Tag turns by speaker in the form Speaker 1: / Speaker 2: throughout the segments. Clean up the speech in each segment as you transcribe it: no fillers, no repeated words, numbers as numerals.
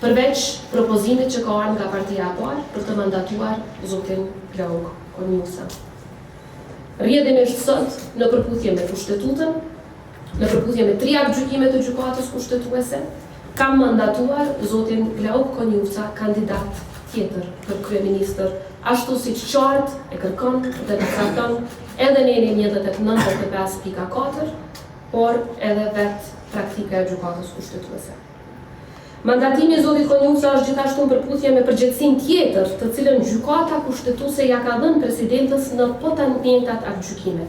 Speaker 1: përveç propozimit që ka ardhur nga Partia e Parë për të mandatuar zotin Glauk Konjusa. Rrjedhimisht sot në përputhje me kushtetutën, në përputhje me 3 aktgjykime të gjykatës kushtetuese, kam mandatuar zotin Glauk Konjusa kandidat tjetër për kryeministër, ashtu siç qartë e kërkon dhe përcakton edhe në 195.4, por edhe vetë praktika e gjykatës kushtetuese. Mandatimi i zotit Konjusa është gjithashtu në përputhje me përgjegjësinë tjetër, të cilën gjykata kushtetuese ja ka dhënë presidentës në potentata aktgjykime.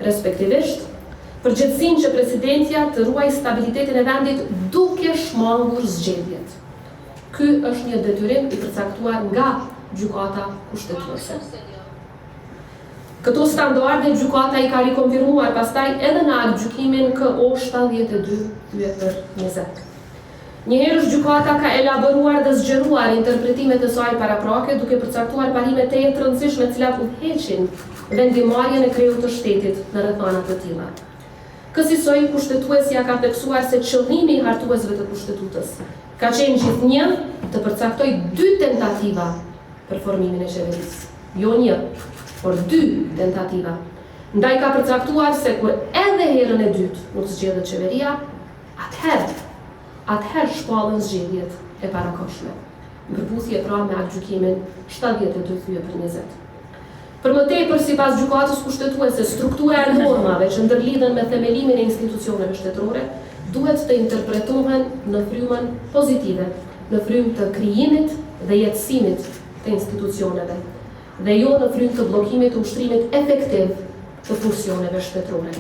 Speaker 1: Respektivisht, përgjegjësinë që presidentja të ruajë stabilitetin e vendit duke shmangur zgjedhjet. Ky është një detyrim i përcaktuar nga gjykata kushtetuese. Këto standarde gjykata i ka rikonfirmuar pastaj edhe në aktgjykimin KO 72/20. Njëherë gjykata ka elaboruar dhe zgjeruar interpretimet e saj paraprake duke përcaktuar parime të rëndësishme të cilat udhëheqin vendimarrjen e kreut të shtetit në rrethana të tilla. Kësaj kushtetuesja ka theksuar se qëllimi i hartuesve të kushtetutës ka qenë gjithnjë të përcaktoj 2 tentativa për formimin e qeverisë. Jo 1, por 2 tentativa. Ndaj ka përcaktuar se kur edhe herën e dytë nuk zgjedhet qeveria, atëherë shpallën zgjedhjet e parakohshme, në përputhje pra me aktgjykimin 72/20. Për më tepër, sipas gjykatës kushtetuese, struktura e normave që ndërlidhen me themelimin e institucioneve shtetërore duhet të interpretohen në frymën pozitive, në frymë të krijimit dhe jetësimit të institucioneve, dhe jo në frymë të bllokimit të ushtrimit efektiv të funksioneve shtetërore.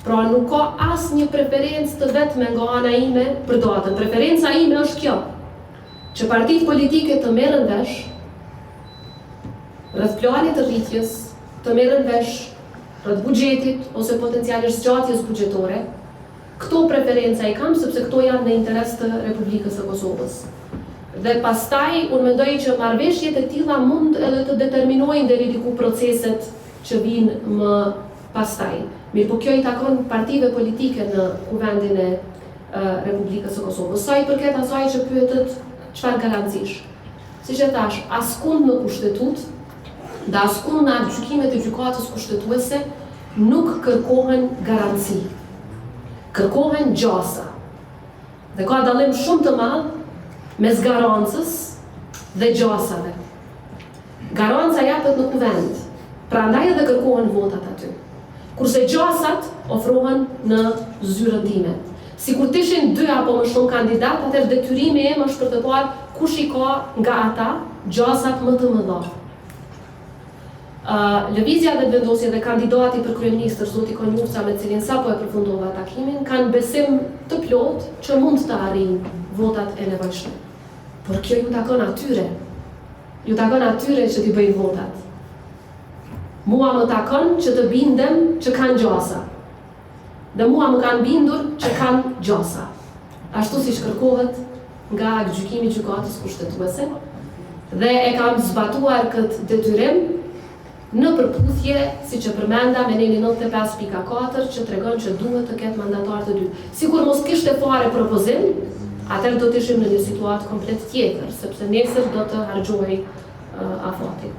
Speaker 1: Pra nuk ka asnjë preferencë të vetme nga ana ime për datën. Preferenca ime është kjo, që partitë politike të merren vesh rreth planit të rritjes, të merren vesh rreth buxhetit ose potencialisht zgjatjes buxhetore. Këto preferenca i kam sepse këto janë në interes të Republikës së Kosovës. Dhe pastaj unë mendoj që marrëveshjet e tilla mund edhe të determinojnë deri diku proceset që vinë më pastaj. Mirë, po kjo i takon partive politike në kuvendin e Republikës së Kosovës. Sa i përket asaj që pyetet çfarë garancish. Siç e thash, askund në kushtetut dhe askund në aktgjykimet e gjykatës kushtetuese nuk kërkohen garanci. Kërkohen gjasa. Dhe ka dallim shumë të madh mes garancës dhe gjasave. Garanca japet në kuvend, prandaj edhe kërkohen votat aty. Kurse gjasat ofrohen në zyrën time. Sikur të ishin 2 apo më shumë kandidat, atëherë detyrimi im është për të parë kush i ka nga ata gjasat më të mëdha. Lëvizja dhe vendosja dhe kandidati për kryeministër zoti Konjusa, me cilin sapo e përfundova takimin, kanë besim të plotë që mund të arrijnë votat e nevojshme. Por kjo ju takon atyre. Ju takon atyre që t'i bëjnë votat. Mua më takon që të bindem që kanë gjasa. Dhe mua më kanë bindur që kanë gjasa. Ashtu siç kërkohet nga aktgjykimi i gjykatës kushtetuese, dhe e kam zbatuar këtë detyrim në përputhje, siç e përmenda, me neni 95.4 që tregon që duhet të ketë mandatar të 2. Sikur mos kishte fare propozim, atëherë do të ishim në një situatë komplet tjetër, sepse nesër do të harxhohej afati.